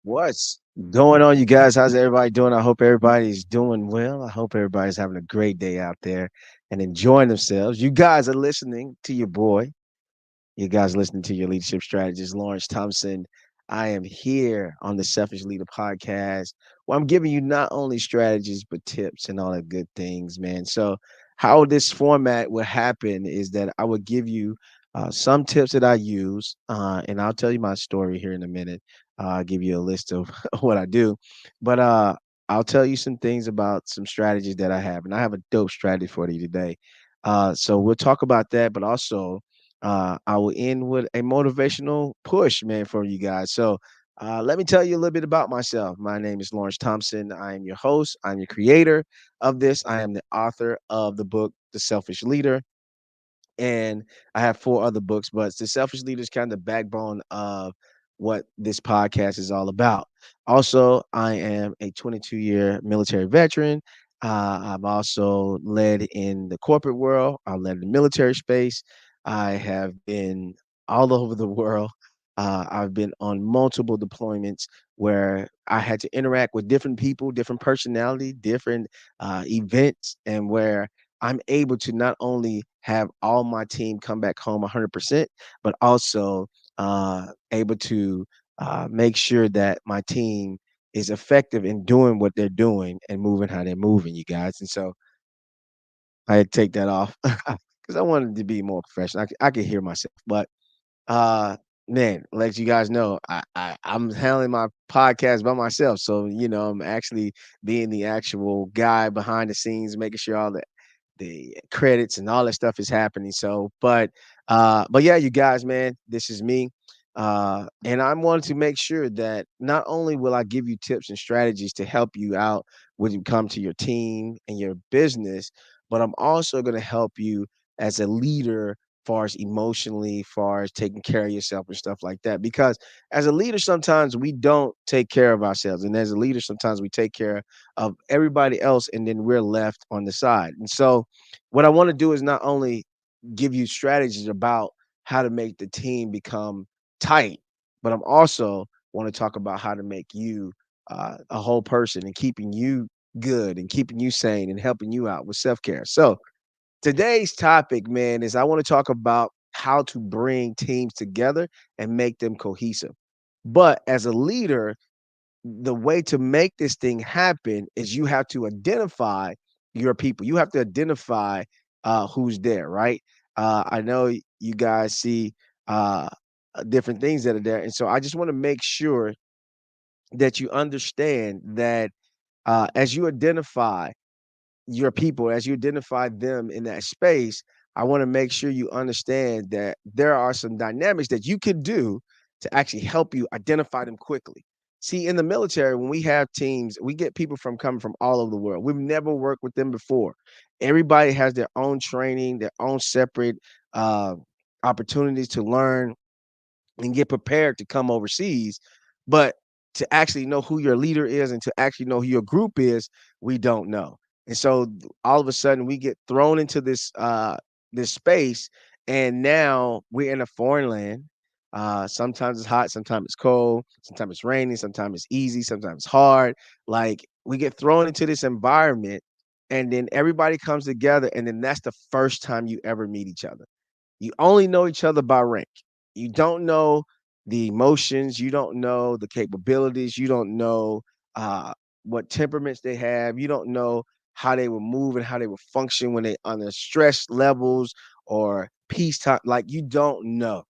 What's going on, you guys? How's everybody doing? I hope everybody's doing well. I hope everybody's having a great day out there and enjoying themselves. You guys are listening to your boy. You guys listening to your leadership strategist, Lawrence Thompson. I am here on the Selfish Leader podcast where I'm giving you not only strategies, but tips and all the good things, man. So, how this format will happen is that I will give you some tips that I use, and I'll tell you my story here in a minute. I'll give you a list of what I do, but I'll tell you some things about some strategies that I have, and I have a dope strategy for you today. So we'll talk about that, but also I will end with a motivational push, man, for you guys. So let me tell you a little bit about myself. My name is Lawrence Thompson. I am your host. I'm your creator of this. I am the author of the book, The Selfish Leader, and I have four other books, but the Selfish Leader is kind of the backbone of what this podcast is all about. Also, I am a 22-year military veteran. I've also led in the corporate world. I led in the military space. I have been all over the world. I've been on multiple deployments where I had to interact with different people, different personality, different events, and where I'm able to not only have all my team come back home 100%, but also able to make sure that my team is effective in doing what they're doing and moving how they're moving, you guys. And so I had to take that off because I wanted to be more professional. I could hear myself, but uh, man, let you guys know, I'm handling my podcast by myself. So, I'm actually being the actual guy behind the scenes, making sure all the credits and all that stuff is happening. So, but yeah, you guys, man, this is me. And I wanted to make sure that not only will I give you tips and strategies to help you out when you come to your team and your business, but I'm also going to help you as a leader far as emotionally, far as taking care of yourself and stuff like that. Because as a leader, sometimes we don't take care of ourselves. And as a leader, sometimes we take care of everybody else and then we're left on the side. And so what I want to do is not only give you strategies about how to make the team become tight, but I'm also want to talk about how to make you a whole person and keeping you good and keeping you sane and helping you out with self-care. So today's topic, man, is I want to talk about how to bring teams together and make them cohesive. But as a leader, the way to make this thing happen is you have to identify your people. You have to identify who's there, right? I know you guys see uh, different things that are there. And so I just want to make sure that you understand that as you identify your people, as you identify them in that space, I want to make sure you understand that there are some dynamics that you could do to actually help you identify them quickly. See, in the military, when we have teams, we get people from coming from all over the world. We've never worked with them before. Everybody has their own training, their own separate uh, opportunities to learn and get prepared to come overseas. But to actually know who your leader is and to actually know who your group is, we don't know. And so all of a sudden we get thrown into this space, and now we're in a foreign land. Sometimes it's hot, sometimes it's cold, sometimes it's raining, sometimes it's easy, sometimes it's hard. Like we get thrown into this environment, and then everybody comes together, and then that's the first time you ever meet each other. You only know each other by rank. You don't know the emotions. You don't know the capabilities. You don't know uh, what temperaments they have. You don't know how they will move and how they will function when they under stress levels or peacetime. Like you don't know.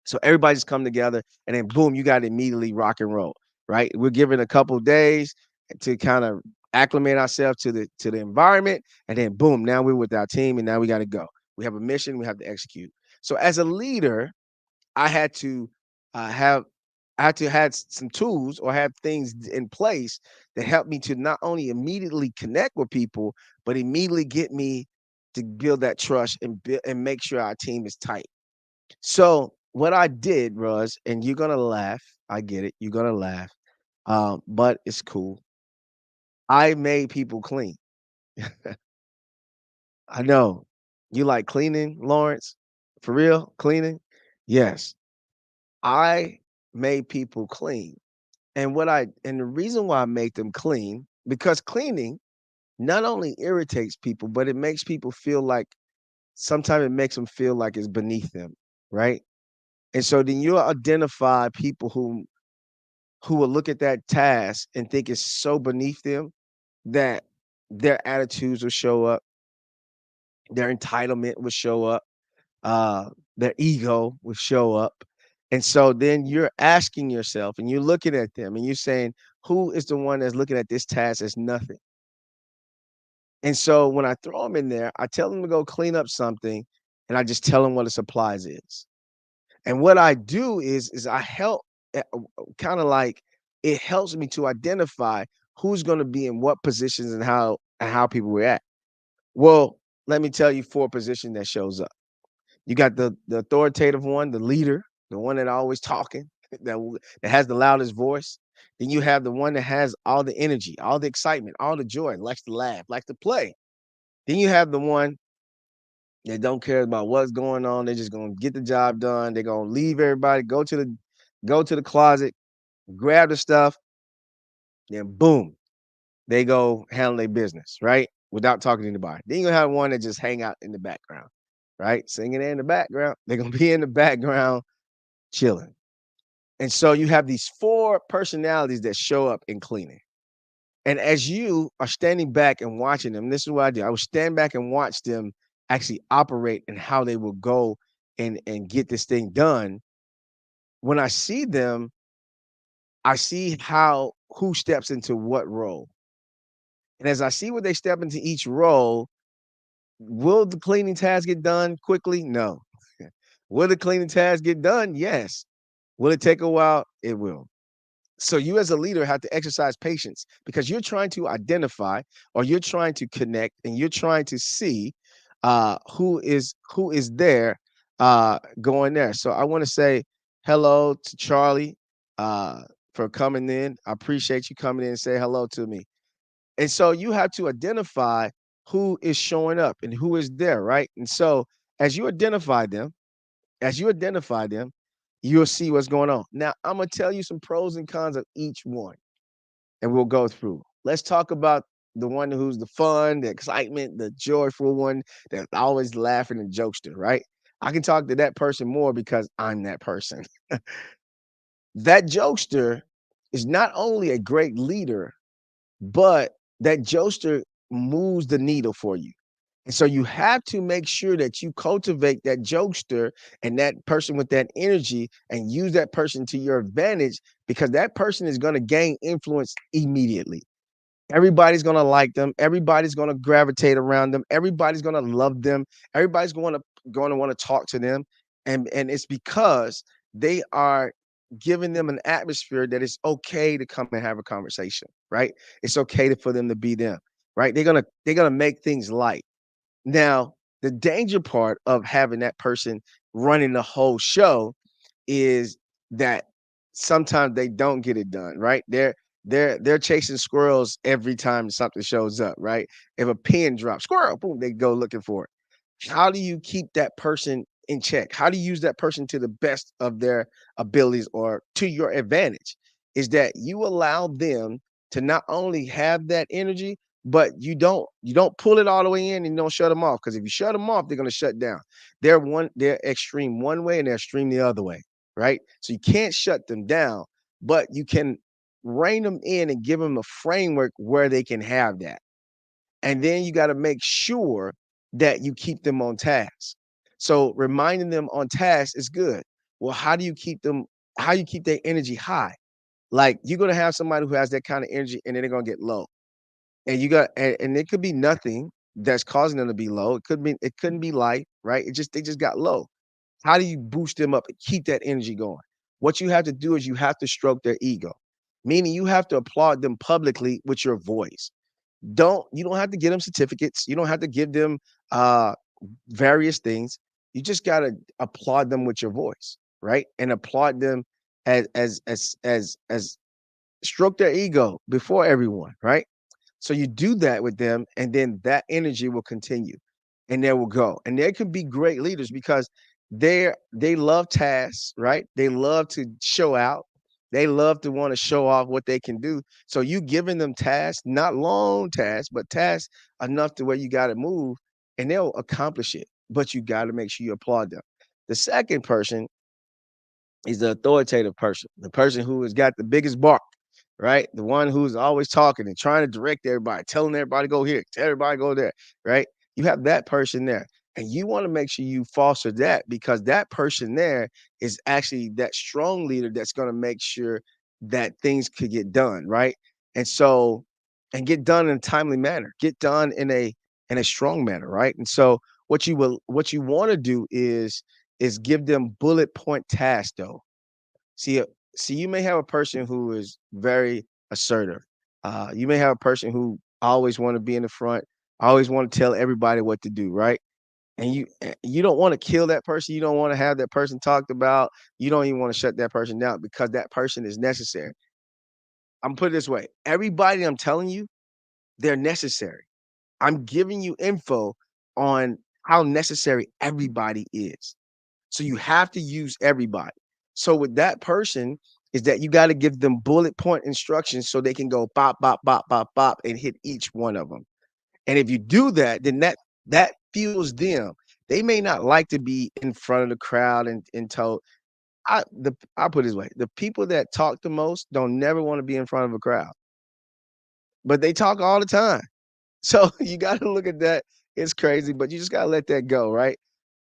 So everybody just come together and then boom, you got to immediately rock and roll, right? We're given a couple of days to kind of acclimate ourselves to the environment, and then boom, now we're with our team, and now we got to go. We have a mission, we have to execute. So as a leader, I had to have I had to have some tools or have things in place that help me to not only immediately connect with people, but immediately get me to build that trust and make sure our team is tight. So what I did was, and you're gonna laugh. I get it. You're gonna laugh, but it's cool. I made people clean. I know you like cleaning, Lawrence. For real, cleaning. Yes, I made people clean. And the reason why I make them clean, because cleaning not only irritates people, but it makes people feel like sometimes it makes them feel like it's beneath them, right? And so then you'll identify people who will look at that task and think it's so beneath them that their attitudes will show up, their entitlement will show up, uh, their ego will show up. And so then you're asking yourself and you're looking at them and you're saying, who is the one that's looking at this task as nothing? And so when I throw them in there, I tell them to go clean up something and I just tell them what the supplies is. And what I do is I help kind of like it helps me to identify who's going to be in what positions and how people react. Well, let me tell you four positions that shows up. You got the authoritative one, the leader, the one that always talking, that has the loudest voice. Then you have the one that has all the energy, all the excitement, all the joy, likes to laugh, likes to play. Then you have the one that don't care about what's going on. They're just gonna get the job done. They're gonna leave everybody, go to the closet, grab the stuff, then boom, they go handle their business, right? Without talking to anybody. Then you have one that just hang out in the background, right? Singing in the background. They're gonna be in the background chilling. And so you have these four personalities that show up in cleaning. And as you are standing back and watching them, this is what I do. I would stand back and watch them actually operate and how they will go and get this thing done. When I see them, I see how who steps into what role. And as I see what they step into each role, will the cleaning task get done quickly? No. Will the cleaning task get done? Yes. Will it take a while? It will. So you as a leader have to exercise patience because you're trying to identify or you're trying to connect and you're trying to see who is there going there. So I want to say hello to Charlie uh, for coming in. I appreciate you coming in and say hello to me. And so you have to identify who is showing up and who is there, right? And so as you identify them, as you identify them, you'll see what's going on. Now, I'm gonna tell you some pros and cons of each one, and we'll go through. Let's talk about the one who's the fun, the excitement, the joyful one that's always laughing and jokester, right? I can talk to that person more because I'm that person. That jokester is not only a great leader, but that jokester moves the needle for you. And so you have to make sure that you cultivate that jokester and that person with that energy and use that person to your advantage because that person is going to gain influence immediately. Everybody's gonna like them. Everybody's gonna gravitate around them. Everybody's gonna love them. Everybody's going to want to talk to them, and it's because they are giving them an atmosphere that it's okay to come and have a conversation, right? It's okay for them to be them, right? They're gonna make things light. Now, the danger part of having that person running the whole show is that sometimes they don't get it done, right? They're chasing squirrels every time something shows up, right? If a pin drops, squirrel, boom, they go looking for it. How do you keep that person in check? How do you use that person to the best of their abilities or to your advantage? Is that you allow them to not only have that energy, but you don't pull it all the way in and you don't shut them off. Because if you shut them off, they're gonna shut down. They're extreme one way and they're extreme the other way, right? So you can't shut them down, but you can rein them in and give them a framework where they can have that. And then you got to make sure that you keep them on task. So reminding them on task is good. Well, how do you keep them? How you keep their energy high? Like you're gonna have somebody who has that kind of energy, and then they're gonna get low. And and it could be nothing that's causing them to be low. It couldn't be light, right? They just got low. How do you boost them up and keep that energy going? What you have to do is you have to stroke their ego, meaning you have to applaud them publicly with your voice. You don't have to get them certificates. You don't have to give them uh various things. You just gotta applaud them with your voice, right? And applaud them as stroke their ego before everyone, right? So you do that with them, and then that energy will continue, and they will go. And they can be great leaders because they love tasks, right? They love to show out. They love to want to show off what they can do. So you giving them tasks, not long tasks, but tasks enough to where you got to move and they'll accomplish it. But you got to make sure you applaud them. The second person is the authoritative person, the person who has got the biggest bark, right? The one who's always talking and trying to direct everybody, telling everybody go here, tell everybody go there, right? You have that person there. And you want to make sure you foster that because that person there is actually that strong leader that's going to make sure that things could get done, right? And so and get done in a timely manner, get done in a strong manner, right? And so what you want to do is give them bullet point tasks though. See, see, you may have a person who is very assertive. You may have a person who always want to be in the front, always want to tell everybody what to do, right? And you don't want to kill that person. You don't want to have that person talked about. You don't even want to shut that person down because that person is necessary. I'm put it this way: everybody I'm telling you, they're necessary. I'm giving you info on how necessary everybody is. So you have to use everybody. So with that person is that you got to give them bullet point instructions so they can go bop, bop, bop, bop, bop, and hit each one of them. And if you do that, then that fuels them. They may not like to be in front of the crowd and told. I'll put it this way: the people that talk the most don't never want to be in front of a crowd, but they talk all the time. So you got to look at that. It's crazy, but you just got to let that go, right?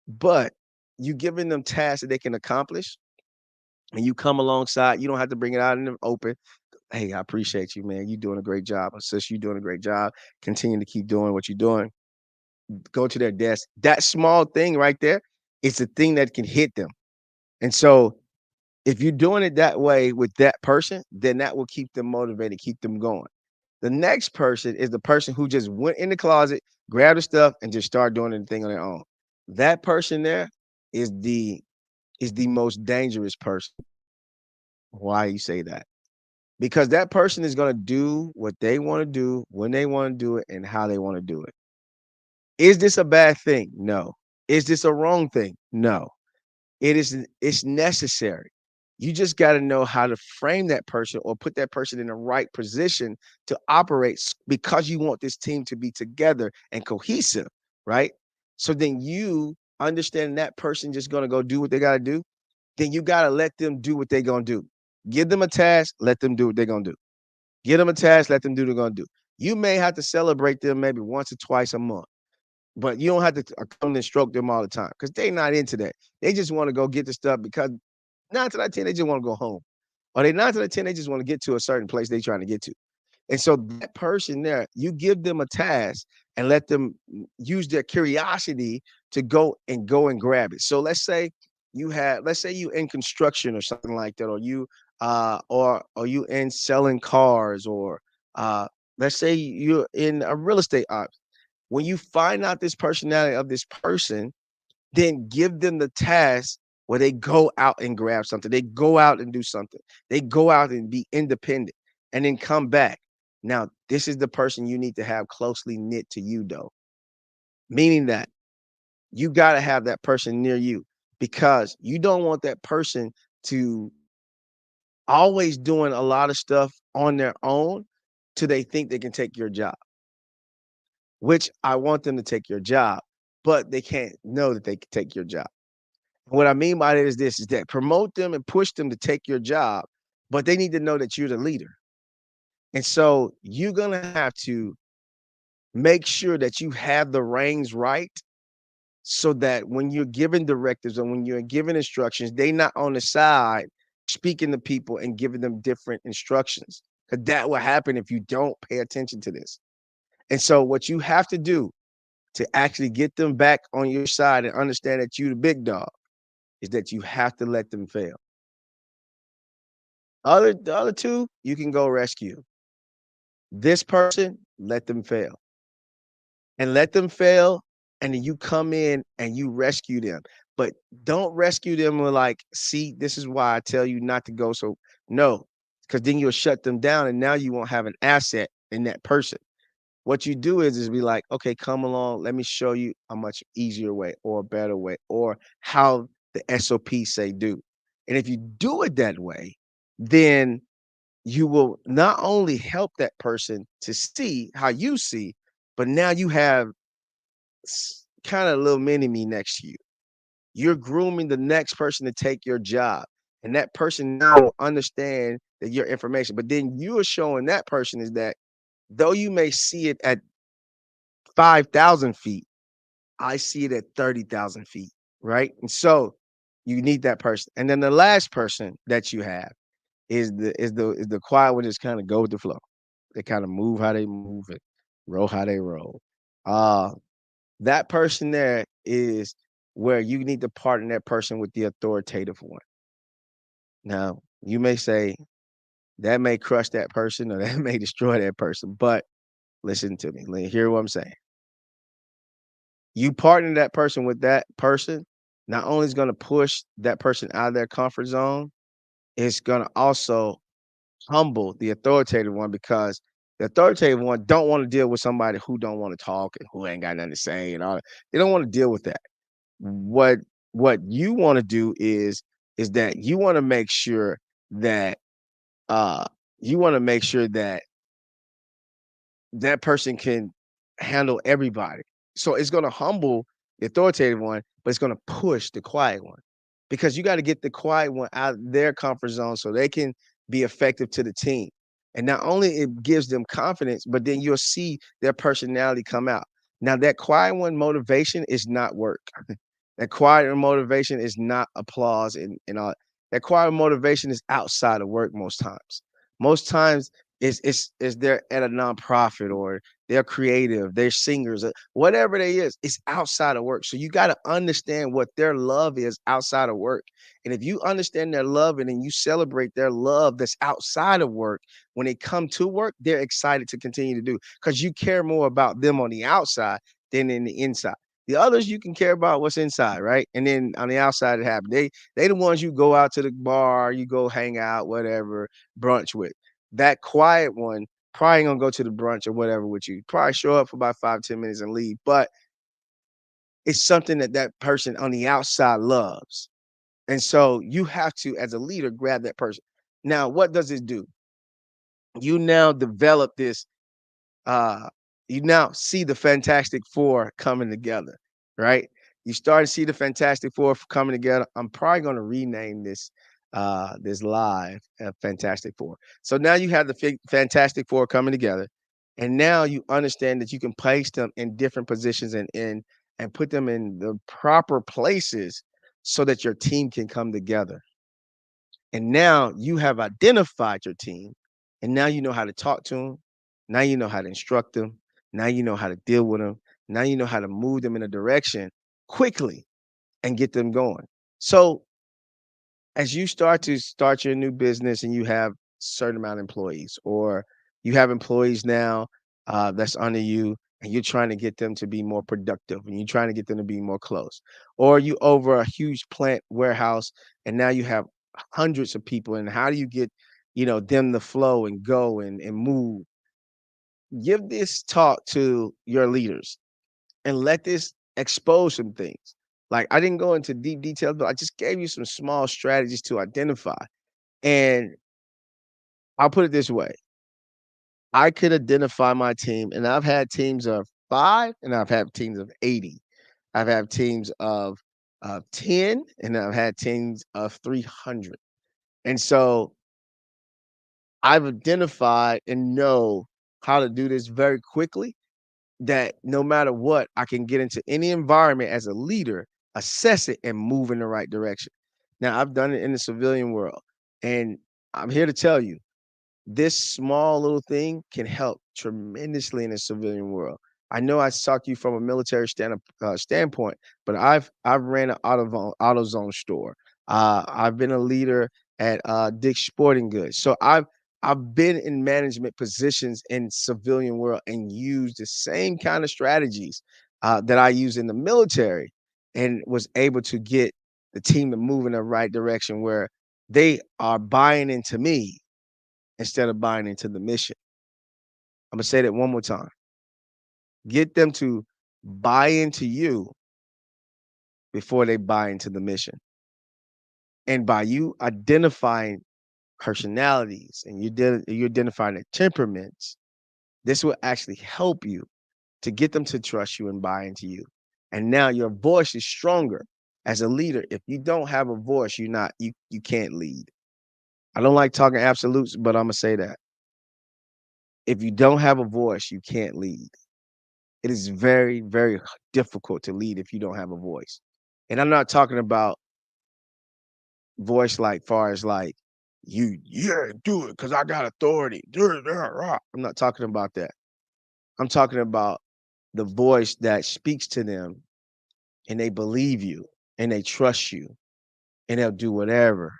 But you giving them tasks that they can accomplish and you come alongside, you don't have to bring it out in the open. Hey, I appreciate you, man. You're doing a great job. Sis, you're doing a great job. Continue to keep doing what you're doing. Go to their desk. That small thing right there is the thing that can hit them. And so if you're doing it that way with that person, then that will keep them motivated, keep them going. The next person is the person who just went in the closet, grabbed the stuff, and just started doing anything on their own. That person there is the most dangerous person. Why you say that? Because that person is going to do what they want to do, when they want to do it, and how they want to do it. Is this a bad thing? No. Is this a wrong thing? No. It's necessary. You just got to know how to frame that person or put that person in the right position to operate because you want this team to be together and cohesive, right? So then you understand that person just going to go do what they got to do, then you got to let them do what they're going to do. Give them a task, let them do what they're going to do. Give them a task, let them do what they're going to do. You may have to celebrate them maybe once or twice a month, but you don't have to come and stroke them all the time because they're not into that. They just want to go get the stuff because 9 to 10, they just want to go home. Or they 9 to 10, they just want to get to a certain place they're trying to get to. And so that person there, you give them a task and let them use their curiosity to go and grab it. So let's say you in construction or something like that, or or you in selling cars, or let's say you're in a real estate ops. When you find out this personality of this person, then give them the task where they go out and grab something. They go out and do something. They go out and be independent and then come back. Now, this is the person you need to have closely knit to you, though, meaning that you got to have that person near you because you don't want that person to always doing a lot of stuff on their own till they think they can take your job, which I want them to take your job, but they can't know that they can take your job. What I mean by that is this, is that promote them and push them to take your job, but they need to know that you're the leader. And so you're going to have to make sure that you have the reins right so that when you're giving directives or when you're giving instructions, they not on the side speaking to people and giving them different instructions. Because that will happen if you don't pay attention to this. And so what you have to do to actually get them back on your side and understand that you the big dog is that you have to let them fail. The other two, you can go rescue. This person, let them fail. And let them fail, and then you come in and you rescue them. But don't rescue them with like, see, this is why I tell you not to go. So no, because then you'll shut them down and now you won't have an asset in that person. What you do is be like, okay, come along, let me show you a much easier way or a better way or how the SOP say do. And if you do it that way, then you will not only help that person to see how you see, but now you have kind of a little mini me next to you. You're grooming the next person to take your job. And that person now will understand that your information. But then you're showing that person is that though you may see it at 5,000 feet, I see it at 30,000 feet. Right. And so you need that person. And then the last person that you have is the quiet one just kind of go with the flow. They kind of move how they move and roll how they roll. Uh that person there is where you need to partner that person with the authoritative one. Now, you may say that may crush that person or that may destroy that person, but listen to me. Hear what I'm saying. You partner that person with that person, not only is going to push that person out of their comfort zone, it's going to also humble the authoritative one because the authoritative one don't want to deal with somebody who don't want to talk and who ain't got nothing to say and all that. They don't want to deal with that. What what you want to do is that you want to make sure that uh you want to make sure that that person can handle everybody. So it's going to humble the authoritative one, but it's going to push the quiet one because you got to get the quiet one out of their comfort zone so they can be effective to the team. And not only it gives them confidence, but then you'll see their personality come out. Now that quiet one motivation is not work. That quiet motivation is not applause and all. That quiet motivation is outside of work most times. Most times it's they're at a nonprofit or they're creative, they're singers, whatever they is, it's outside of work. So you got to understand what their love is outside of work. And if you understand their love and then you celebrate their love that's outside of work, when they come to work, they're excited to continue to do because you care more about them on the outside than in the inside. The others you can care about what's inside, right? And then on the outside it happens. They the ones you go out to the bar, you go hang out, whatever, brunch with. That quiet one probably ain't gonna go to the brunch or whatever with you. Probably show up for about 5, 10 minutes and leave. But it's something that that person on the outside loves. And so you have to, as a leader, grab that person. Now, what does it do? You now develop this uh you now see the Fantastic Four coming together, right? You start to see the Fantastic Four coming together. I'm probably going to rename this live Fantastic Four. So now you have the Fantastic Four coming together, and now you understand that you can place them in different positions and put them in the proper places so that your team can come together. And now you have identified your team, and now you know how to talk to them. Now you know how to instruct them. Now you know how to deal with them. Now you know how to move them in a direction quickly and get them going. So as you start your new business and you have certain amount of employees, or you have employees now that's under you, and you're trying to get them to be more productive, and you're trying to get them to be more close, or you over a huge plant warehouse, and now you have hundreds of people, and how do you get them to flow and go and move? Give this talk to your leaders and let this expose some things. Like I didn't go into deep details, but I just gave you some small strategies to identify. And I'll put it this way. I could identify my team, and I've had teams of 5, and I've had teams of 80. I've had teams of 10, and I've had teams of 300. And so I've identified and know how to do this very quickly, that no matter what, I can get into any environment as a leader, assess it, and move in the right direction. Now, I've done it in the civilian world, and I'm here to tell you this small little thing can help tremendously in the civilian world. I know I talked to you from a military standpoint, but I've ran an AutoZone store. I've been a leader at Dick's Sporting Goods. So I've been in management positions in civilian world and used the same kind of strategies that I use in the military, and was able to get the team to move in the right direction where they are buying into me instead of buying into the mission. I'm gonna say that one more time. Get them to buy into you before they buy into the mission. And by you identifying personalities and you're identifying their temperaments, this will actually help you to get them to trust you and buy into you. And now your voice is stronger as a leader. If you don't have a voice, you can't lead. I don't like talking absolutes, but I'm gonna say that. If you don't have a voice, you can't lead. It is very, very difficult to lead if you don't have a voice. And I'm not talking about voice like far as like you yeah, do it because I got authority. I'm not talking about that. I'm talking about the voice that speaks to them and they believe you and they trust you and they'll do whatever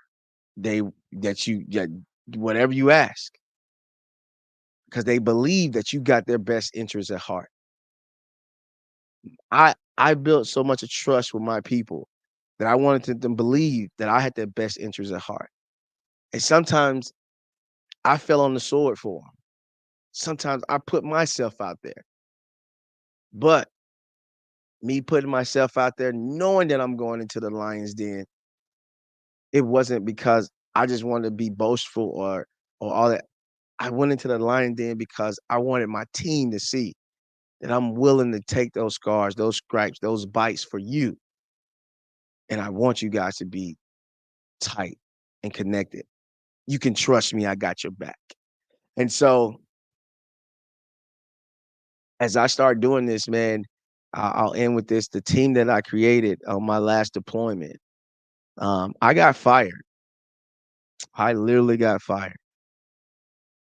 they that whatever you ask because they believe that you got their best interests at heart. I built so much of trust with my people that I wanted them to believe that I had their best interests at heart. And sometimes I fell on the sword for them. Sometimes I put myself out there. But me putting myself out there, knowing that I'm going into the lion's den, it wasn't because I just wanted to be boastful or all that. I went into the lion's den because I wanted my team to see that I'm willing to take those scars, those scrapes, those bites for you. And I want you guys to be tight and connected. You can trust me, I got your back. And so as I start doing this, man, I'll end with this. The team that I created on my last deployment, I got fired. I literally got fired.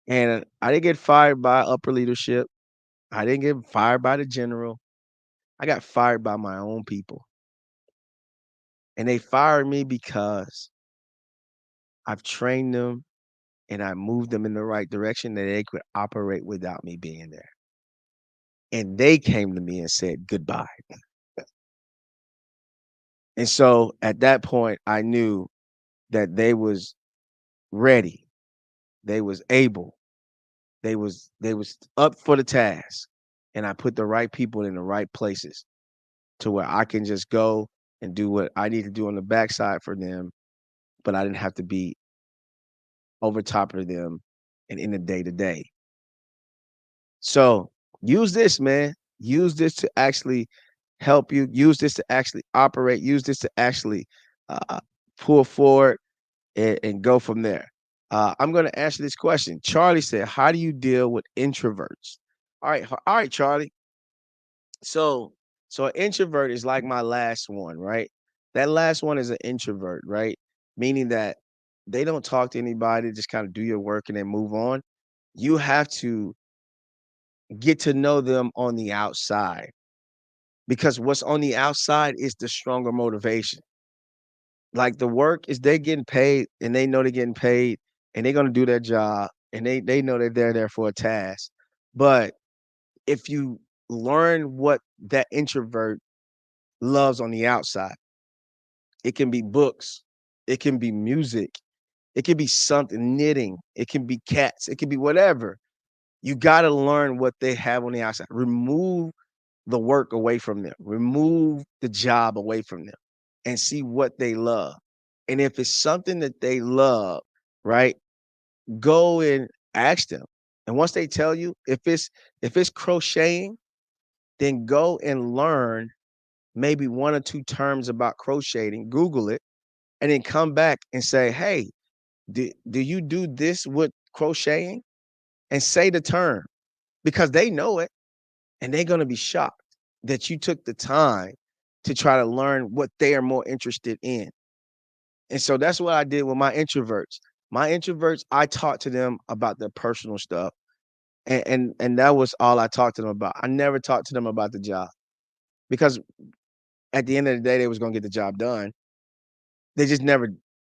And I didn't get fired by upper leadership. I didn't get fired by the general. I got fired by my own people. And they fired me because I've trained them and I moved them in the right direction that they could operate without me being there. And they came to me and said goodbye. And so at that point, I knew that they was ready. They was able. They was up for the task. And I put the right people in the right places to where I can just go and do what I need to do on the backside for them, but I didn't have to be over top of them and in the day to day. So use this, man. Use this to actually help you. Use this to actually operate. Use this to actually uh, pull forward and go from there. I'm going to answer this question. Charlie said, "How do you deal with introverts?" All right, Charlie. So, so an introvert is like my last one, right? That last one is an introvert, right? Meaning that they don't talk to anybody, just kind of do your work and then move on. You have to get to know them on the outside because what's on the outside is the stronger motivation. Like the work is they getting paid and they know they're getting paid and they're gonna do their job and they know that they're there for a task. But if you learn what that introvert loves on the outside, it can be books, it can be music, it can be something knitting, it can be cats, it can be whatever. You gotta learn what they have on the outside. Remove the work away from them, remove the job away from them, and see what they love. And if it's something that they love, right, go and ask them. And once they tell you, if it's crocheting, then go and learn maybe one or two terms about crocheting, Google it, and then come back and say, hey, do you do this with crocheting? And say the term because they know it and they're going to be shocked that you took the time to try to learn what they are more interested in. And so that's what I did with my introverts. My introverts, I talked to them about their personal stuff. And that was all I talked to them about. I never talked to them about the job because at the end of the day, they was gonna get the job done. They just never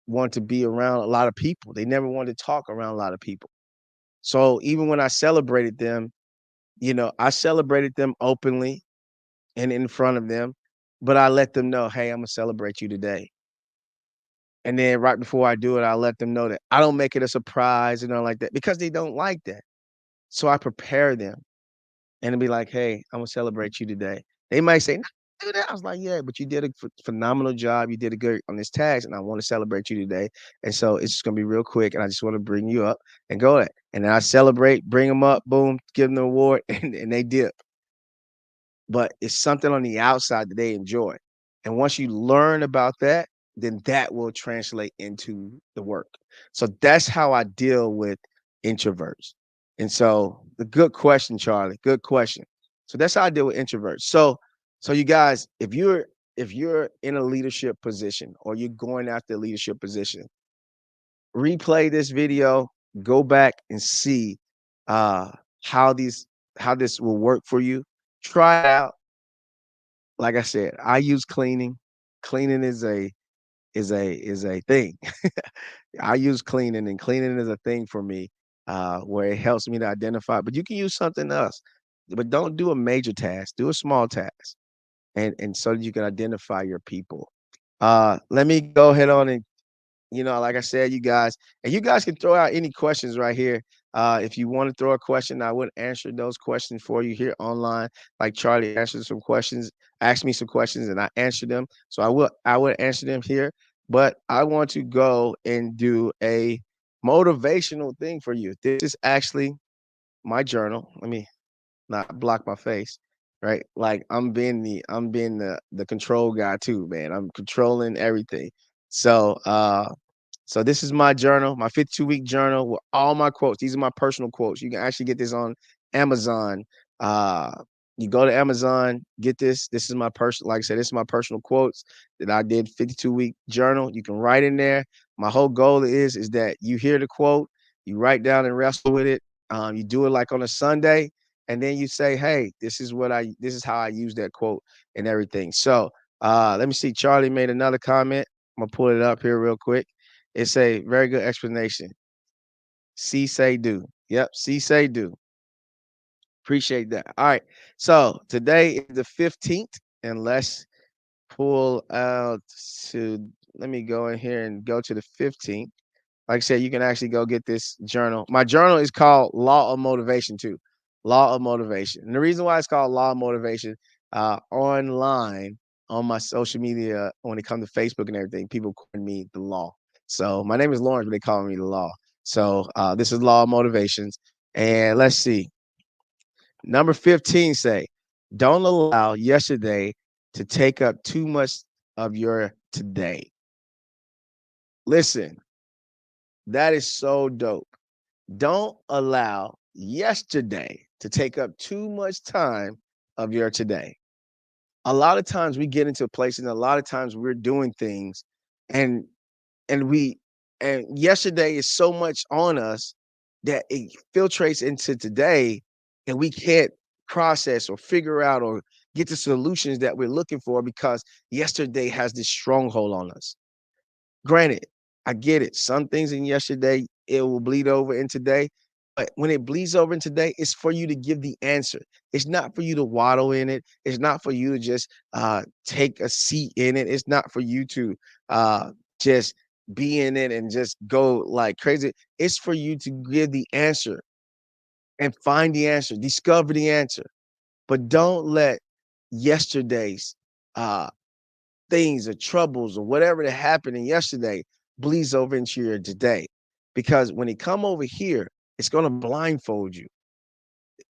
wanted to be around a lot of people. They never wanted to talk around a lot of people. So even when I celebrated them, I celebrated them openly and in front of them, but I let them know, hey, I'm gonna celebrate you today. And then right before I do it, I let them know that I don't make it a surprise and all like that because they don't like that. So I prepare them and be like, hey, I'm gonna celebrate you today. They might say, do that?" I was like, "Yeah, but you did a phenomenal job. You did a good on this task, and I want to celebrate you today. And so it's just gonna be real quick, and I just want to bring you up and go at." And then I celebrate, bring them up, boom, give them the award, and they dip. But it's something on the outside that they enjoy. And once you learn about that, then that will translate into the work. So that's how I deal with introverts. And so the good question, Charlie, good question. So that's how I deal with introverts. So you guys, if you're in a leadership position or you're going after a leadership position, replay this video, go back and see uh how these how this will work for you. Try it out. Like I said, I use cleaning. Cleaning is a thing. I use cleaning, and cleaning is a thing for me, where it helps me to identify. But you can use something else, but don't do a major task. Do a small task, and so that you can identify your people. Let me go ahead on and like I said, you guys can throw out any questions right here. If you want to throw a question, I would answer those questions for you here online. Like Charlie answered some questions, asked me some questions, and I answered them. So I would answer them here. But I want to go and do a motivational thing for you. This is actually my journal. Let me not block my face, right? Like I'm being the control guy too, man. I'm controlling everything. So this is my journal, my 52-week journal with all my quotes. These are my personal quotes. You can actually get this on Amazon. Uh, you go to Amazon, get this. This is my personal, like I said, this is my personal quotes that I did 52-week journal. You can write in there. My whole goal is that you hear the quote, you write down and wrestle with it. You do it like on a Sunday, and then you say, "Hey, this is how I use that quote and everything." So let me see. Charlie made another comment. I'm gonna pull it up here real quick. It's a very good explanation. See, say, do. Yep. See, say, do. Appreciate that. All right. So today is the 15th, and let's pull out to, let me go in here and go to the 15th. Like I said, you can actually go get this journal. My journal is called Law of Motivation too. Law of Motivation. And the reason why it's called Law of Motivation, online on my social media, when it comes to Facebook and everything, people call me the Law. So my name is Lawrence, but they call me the Law. So this is Law of Motivations. And let's see. Number 15 say, don't allow yesterday to take up too much of your today. Listen, that is so dope. Don't allow yesterday to take up too much time of your today. A lot of times we get into a place, and a lot of times we're doing things, and and we and yesterday is so much on us that it filtrates into today, and we can't process or figure out or get the solutions that we're looking for because yesterday has this stronghold on us. Granted, I get it. Some things in yesterday, it will bleed over in today. But when it bleeds over in today, it's for you to give the answer. It's not for you to waddle in it. It's not for you to just take a seat in it. It's not for you to just be in it and just go like crazy. It's for you to give the answer and find the answer, discover the answer. But don't let yesterday's uh, things or troubles or whatever that happened in yesterday bleeds over into your today. Because when it come over here, it's going to blindfold you.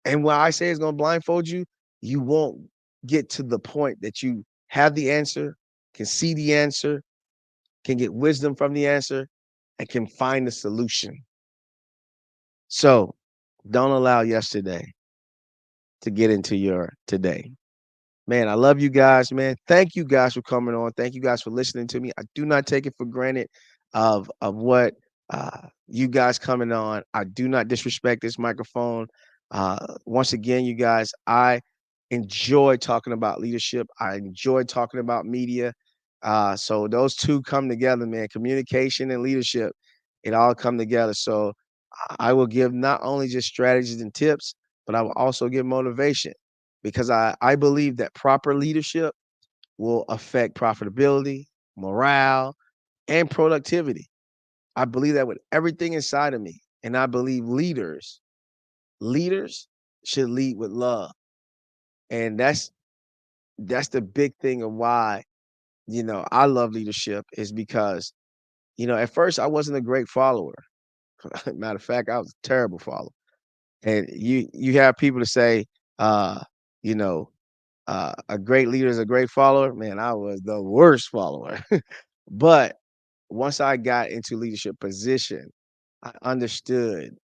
And when I say it's going to blindfold you, you won't get to the point that you have the answer, can see the answer, can get wisdom from the answer, and can find the solution. So don't allow yesterday to get into your today. Man, I love you guys, man. Thank you guys for coming on. Thank you guys for listening to me. I do not take it for granted of what you guys coming on. I do not disrespect this microphone. Once again, you guys, I enjoy talking about leadership. I enjoy talking about media. So those two come together, man. Communication and leadership, it all come together. So I will give not only just strategies and tips, but I will also give motivation because I believe that proper leadership will affect profitability, morale, and productivity. I believe that with everything inside of me. And I believe leaders should lead with love. And that's the big thing of why, I love leadership is because, at first I wasn't a great follower. Matter of fact, I was a terrible follower. And you have people to say, uh, you know, a great leader is a great follower. Man, I was the worst follower. But once I got into leadership position, I understood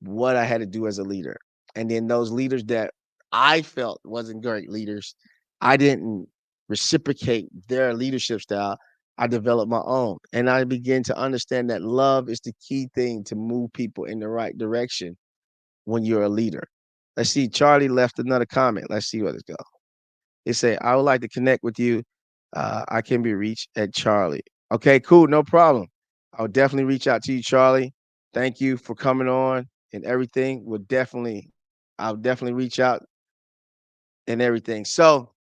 what I had to do as a leader. And then those leaders that I felt wasn't great leaders, I didn't reciprocate their leadership style. I developed my own. And I began to understand that love is the key thing to move people in the right direction when you're a leader. Let's see, Charlie left another comment. Let's see what it goes. It say, I would like to connect with you. I can be reached at Charlie. Okay, cool, no problem. I'll definitely reach out to you, Charlie. Thank you for coming on and everything. I'll definitely reach out and everything. So,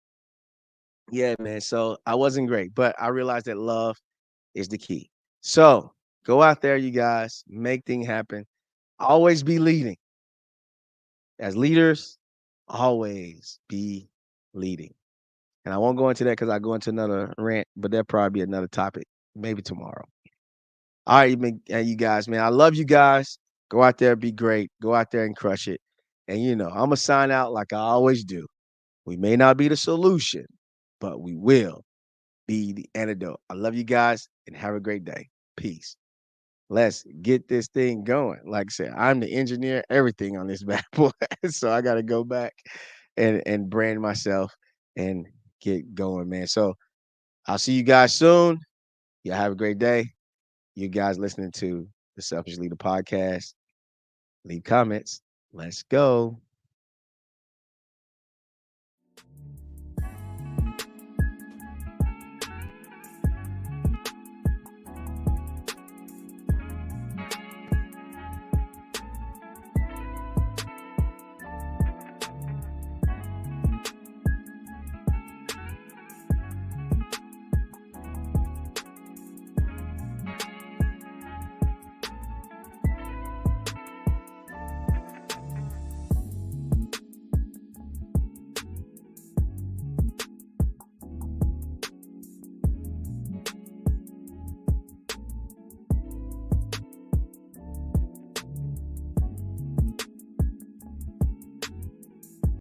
yeah, man. So I wasn't great, but I realized that love is the key. So go out there, you guys, make things happen. Always be leading. As leaders, always be leading. And I won't go into that because I go into another rant, but that'll probably be another topic, maybe tomorrow. All right, you guys, man. I love you guys. Go out there, be great. Go out there and crush it. And I'm gonna sign out like I always do. We may not be the solution, but we will be the antidote. I love you guys and have a great day. Peace. Let's get this thing going. Like I said, I'm the engineer, everything on this bad boy. So I gotta go back and brand myself and get going, man. So I'll see you guys soon. Y'all have a great day. You guys listening to the Selfish Leader podcast. Leave comments. Let's go.